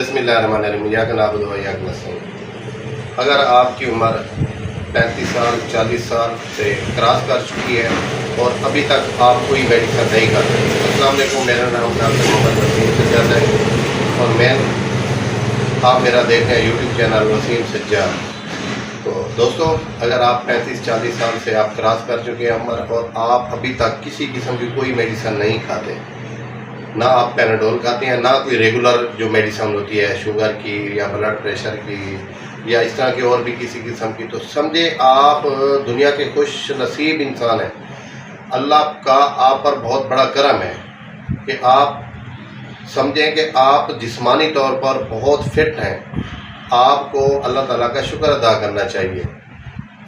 बिस्मिल्लाहिर्रहमानिर्रहीम या नाबुदु व इय्याका नस्तईन। अगर आपकी उम्र 35 साल 40 साल से क्रॉस कर चुकी है और अभी तक आप कोई मेडिसिन नहीं कर रहे। अस्सलाम वालेकुम, मेरा नाम डॉक्टर मोहम्मद वसीम सज्जाद है और आप मेरा देख रहे हैं यूट्यूब चैनल वसीम सज्जाद। तो दोस्तों, अगर आप 35-40 साल से आप क्रॉस कर चुके हैं उम्र और आप अभी तक किसी किस्म की कोई मेडिसिन नहीं खाते, ना आप पैराडोल खाते हैं, ना कोई रेगुलर जो मेडिसिन होती है शुगर की या ब्लड प्रेशर की या इस तरह की और भी किसी किस्म की, तो समझे आप दुनिया के खुश नसीब इंसान हैं। अल्लाह का आप पर बहुत बड़ा करम है कि आप समझें कि आप जिस्मानी तौर पर बहुत फिट हैं। आपको अल्लाह ताला का शुक्र अदा करना चाहिए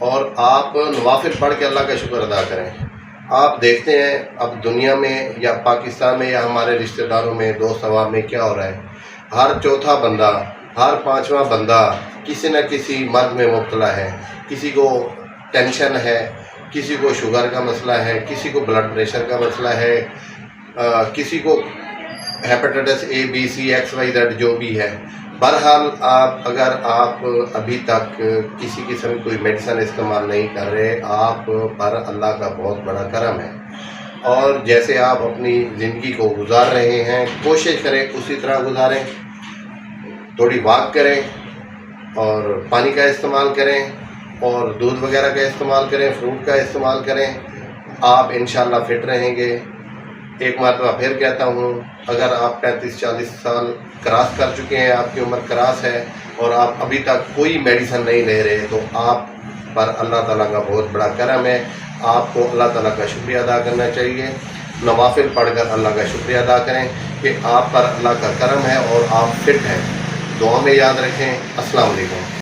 और आप नवाफिल पढ़ के अल्लाह का शुक्र अदा करें। आप देखते हैं अब दुनिया में या पाकिस्तान में या हमारे रिश्तेदारों में दोस्त अवाम में क्या हो रहा है। हर चौथा बंदा, हर पांचवा बंदा किसी न किसी मर्ज में मुब्तला है। किसी को टेंशन है, किसी को शुगर का मसला है, किसी को ब्लड प्रेशर का मसला है, किसी को hepatitis A B C X Y Z जो भी है। बहरहाल अगर आप अभी तक किसी किस्म की कोई मेडिसिन इस्तेमाल नहीं कर रहे, आप पर अल्लाह का बहुत बड़ा करम है। और जैसे आप अपनी ज़िंदगी को गुजार रहे हैं, कोशिश करें उसी तरह गुजारें। थोड़ी वॉक करें और पानी का इस्तेमाल करें और दूध वगैरह का इस्तेमाल करें, फ्रूट का इस्तेमाल करें। आप इंशाल्लाह फिट रहेंगे। एक मरतबा फिर कहता हूँ, अगर आप 35-40 साल क्रॉस कर चुके हैं, आपकी उम्र क्रॉस है और आप अभी तक कोई मेडिसिन नहीं ले रहे, तो आप पर अल्लाह ताला का बहुत बड़ा करम है। आपको अल्लाह ताला का शुक्रिया अदा करना चाहिए। नवाफिल पढ़कर अल्लाह का शुक्रिया अदा करें कि आप पर अल्लाह का करम है और आप फिट हैं। दुआ में याद रखें। अस्सलाम वालेकुम।